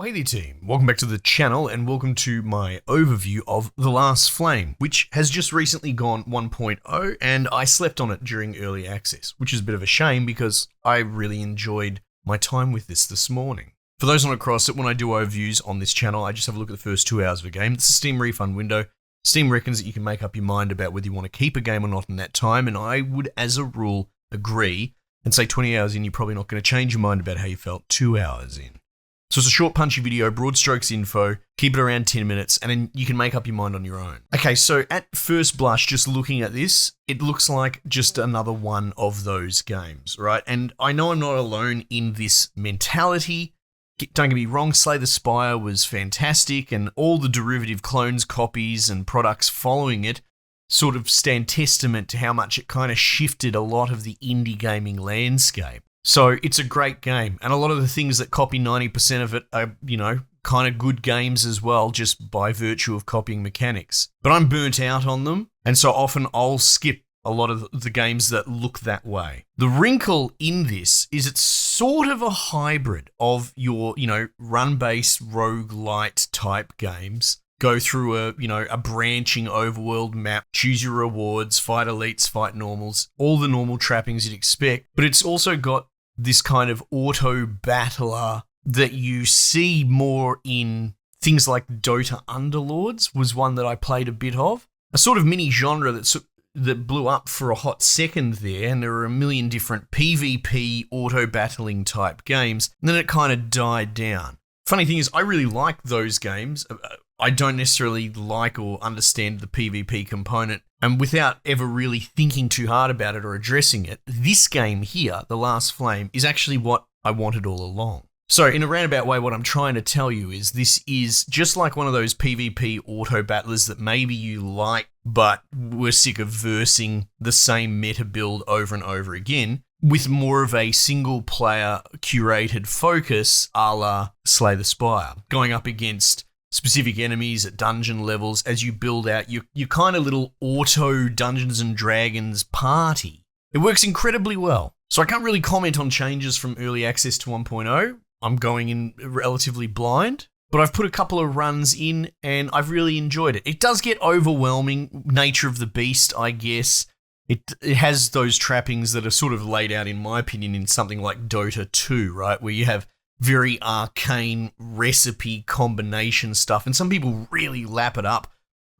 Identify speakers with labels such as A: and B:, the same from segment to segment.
A: Hey there team, welcome back to the channel and welcome to my overview of The Last Flame, which has just recently gone 1.0 and I slept on it during early access, which is a bit of a shame because I really enjoyed my time with this morning. For those not across it, when I do overviews on this channel, I just have a look at the first 2 hours of a game. It's a Steam refund window. Steam reckons that you can make up your mind about whether you want to keep a game or not in that time, and I would, as a rule, agree and say 20 hours in, you're probably not going to change your mind about how you felt 2 hours in. So it's a short, punchy video, broad strokes info, keep it around 10 minutes, and then you can make up your mind on your own. Okay, so at first blush, just looking at this, it looks like just another one of those games, right? And I know I'm not alone in this mentality. Don't get me wrong, Slay the Spire was fantastic, and all the derivative clones, copies, and products following it sort of stand testament to how much it kind of shifted a lot of the indie gaming landscape. So it's a great game, and a lot of the things that copy 90% of it are, kind of good games as well, just by virtue of copying mechanics. But I'm burnt out on them, and so often I'll skip a lot of the games that look that way. The wrinkle in this is it's sort of a hybrid of your, run-based roguelite type games. Go through a branching overworld map, choose your rewards, fight elites, fight normals, all the normal trappings you'd expect, but it's also got this kind of auto battler that you see more in things like Dota Underlords was one that I played a bit of. A sort of mini genre that blew up for a hot second there, and there were a million different PvP auto battling type games, and then it kind of died down. Funny thing is, I really like those games. I don't necessarily like or understand the PvP component, and without ever really thinking too hard about it or addressing it, this game here, The Last Flame, is actually what I wanted all along. So in a roundabout way, what I'm trying to tell you is this is just like one of those PvP auto battlers that maybe you like, but were sick of versing the same meta build over and over again, with more of a single player curated focus a la Slay the Spire, going up against specific enemies at dungeon levels as you build out your kind of little auto Dungeons and Dragons party. It works incredibly well. So I can't really comment on changes from early access to 1.0. I'm going in relatively blind, but I've put a couple of runs in and I've really enjoyed it. It does get overwhelming, nature of the beast, I guess. It has those trappings that are sort of laid out, in my opinion, in something like Dota 2, right? Where you have very arcane recipe combination stuff, and some people really lap it up.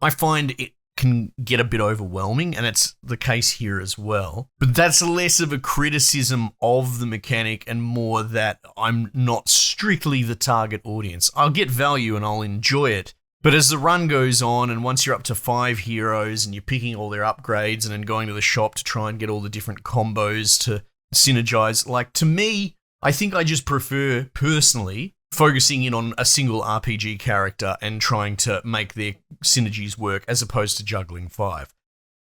A: I find it can get a bit overwhelming, and it's the case here as well. But that's less of a criticism of the mechanic and more that I'm not strictly the target audience. I'll get value and I'll enjoy it. But as the run goes on, and once you're up to 5 heroes and you're picking all their upgrades and then going to the shop to try and get all the different combos to synergize, like, to me, I think I just prefer, personally, focusing in on a single RPG character and trying to make their synergies work as opposed to juggling 5.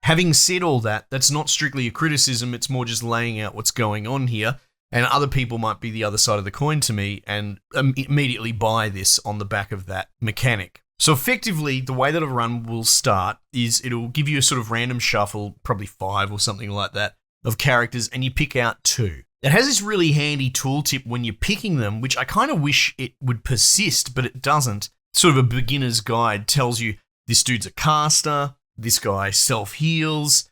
A: Having said all that, that's not strictly a criticism, it's more just laying out what's going on here, and other people might be the other side of the coin to me and immediately buy this on the back of that mechanic. So effectively, the way that a run will start is it'll give you a sort of random shuffle, probably 5 or something like that, of characters, and you pick out 2. It has this really handy tooltip when you're picking them, which I kind of wish it would persist, but it doesn't. Sort of a beginner's guide tells you this dude's a caster, this guy self-heals,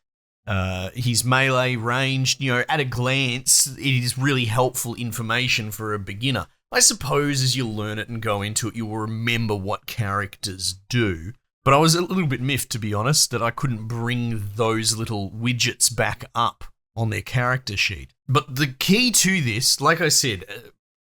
A: he's melee ranged. At a glance, it is really helpful information for a beginner. I suppose as you learn it and go into it, you'll remember what characters do. But I was a little bit miffed, to be honest, that I couldn't bring those little widgets back up on their character sheet. But the key to this, like I said,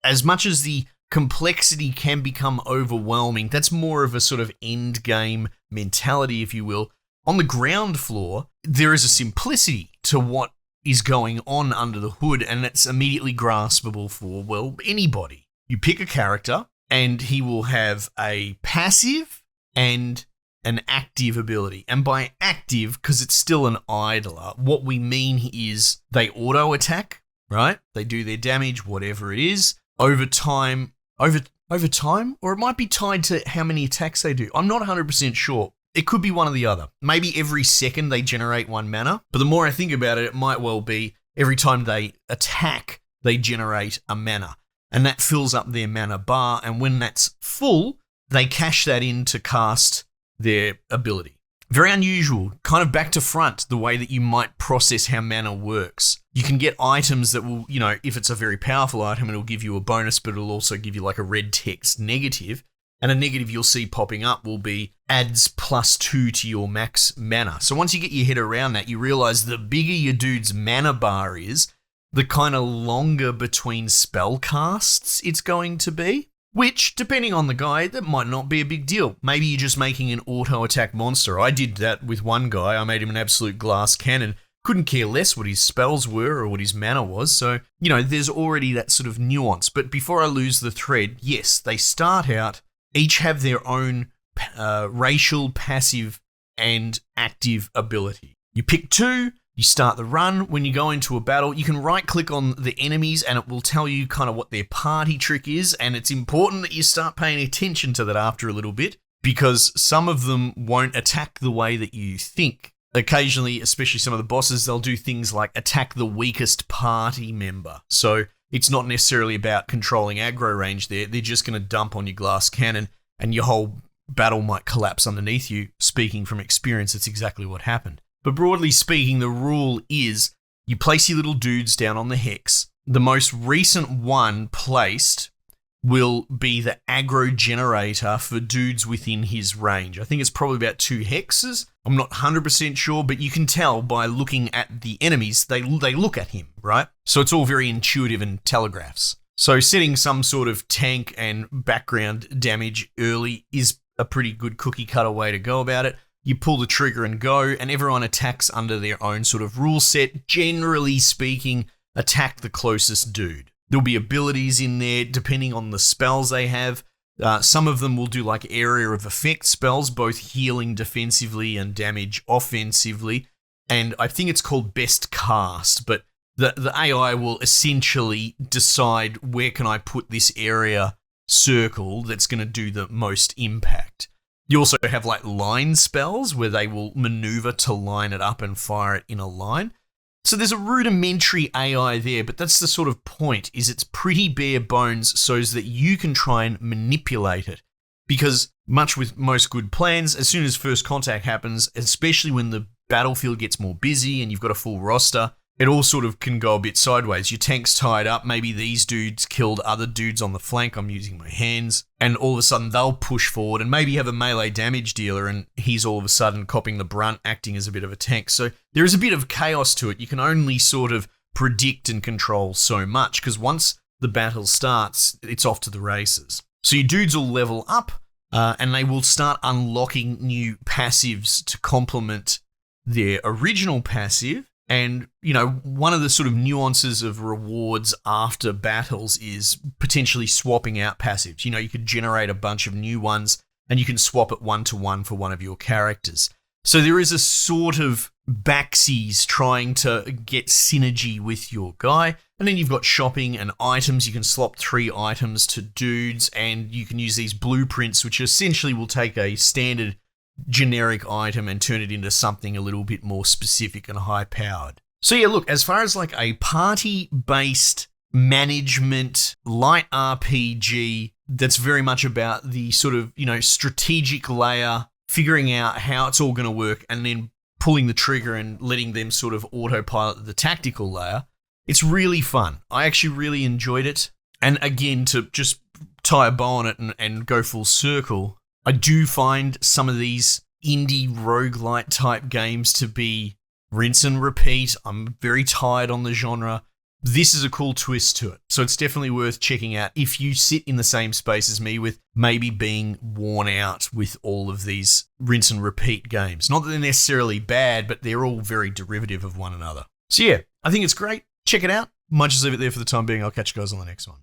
A: as much as the complexity can become overwhelming, that's more of a sort of end game mentality, if you will. On the ground floor, there is a simplicity to what is going on under the hood, and it's immediately graspable for, well, anybody. You pick a character, and he will have a passive and an active ability. And by active, because it's still an idler, what we mean is they auto-attack, right? They do their damage, whatever it is, over time, or it might be tied to how many attacks they do. I'm not 100% sure. It could be one or the other. Maybe every second they generate 1 mana, but the more I think about it, it might well be every time they attack, they generate a mana. and that fills up their mana bar, and when that's full, they cash that in to cast their ability. Very unusual, kind of back to front, the way that you might process how mana works. You can get items that will, if it's a very powerful item, it'll give you a bonus, but it'll also give you like a red text negative. And a negative you'll see popping up will be adds +2 to your max mana. So once you get your head around that, you realize the bigger your dude's mana bar is, the kind of longer between spell casts it's going to be. Which, depending on the guy, that might not be a big deal. Maybe you're just making an auto-attack monster. I did that with one guy. I made him an absolute glass cannon. Couldn't care less what his spells were or what his mana was. So, there's already that sort of nuance. But before I lose the thread, yes, they start out, each have their own racial, passive, and active ability. You pick 2. You start the run. When you go into a battle, you can right-click on the enemies and it will tell you kind of what their party trick is, and it's important that you start paying attention to that after a little bit, because some of them won't attack the way that you think. Occasionally, especially some of the bosses, they'll do things like attack the weakest party member. So it's not necessarily about controlling aggro range there. They're just going to dump on your glass cannon and your whole battle might collapse underneath you. Speaking from experience, it's exactly what happened. But broadly speaking, the rule is you place your little dudes down on the hex. The most recent one placed will be the aggro generator for dudes within his range. I think it's probably about 2 hexes. I'm not 100% sure, but you can tell by looking at the enemies, they look at him, right? So it's all very intuitive and telegraphs. So setting some sort of tank and background damage early is a pretty good cookie cutter way to go about it. You pull the trigger and go, and everyone attacks under their own sort of rule set. Generally speaking, attack the closest dude. There'll be abilities in there depending on the spells they have. Some of them will do like area of effect spells, both healing defensively and damage offensively. And I think it's called best cast, but the AI will essentially decide where can I put this area circle that's going to do the most impact. You also have like line spells where they will maneuver to line it up and fire it in a line. So there's a rudimentary AI there, but that's the sort of point, is it's pretty bare bones so that you can try and manipulate it. Because much with most good plans, as soon as first contact happens, especially when the battlefield gets more busy and you've got a full roster, it all sort of can go a bit sideways. Your tank's tied up, maybe these dudes killed other dudes on the flank, I'm using my hands, and all of a sudden they'll push forward and maybe you have a melee damage dealer and he's all of a sudden copping the brunt, acting as a bit of a tank. So there is a bit of chaos to it. You can only sort of predict and control so much, because once the battle starts, it's off to the races. So your dudes will level up and they will start unlocking new passives to complement their original passive. And, one of the sort of nuances of rewards after battles is potentially swapping out passives. You could generate a bunch of new ones and you can swap it 1-to-1 for one of your characters. So there is a sort of backsies trying to get synergy with your guy. And then you've got shopping and items. You can swap 3 items to dudes, and you can use these blueprints, which essentially will take a standard generic item and turn it into something a little bit more specific and high powered. So yeah, look, as far as like a party based management light RPG that's very much about the sort of, strategic layer, figuring out how it's all going to work and then pulling the trigger and letting them sort of autopilot the tactical layer, it's really fun. I actually really enjoyed it. And again, to just tie a bow on it and go full circle, I do find some of these indie roguelite type games to be rinse and repeat. I'm very tired on the genre. This is a cool twist to it. So it's definitely worth checking out if you sit in the same space as me with maybe being worn out with all of these rinse and repeat games. Not that they're necessarily bad, but they're all very derivative of one another. So yeah, I think it's great. Check it out. Might just leave it there for the time being. I'll catch you guys on the next one.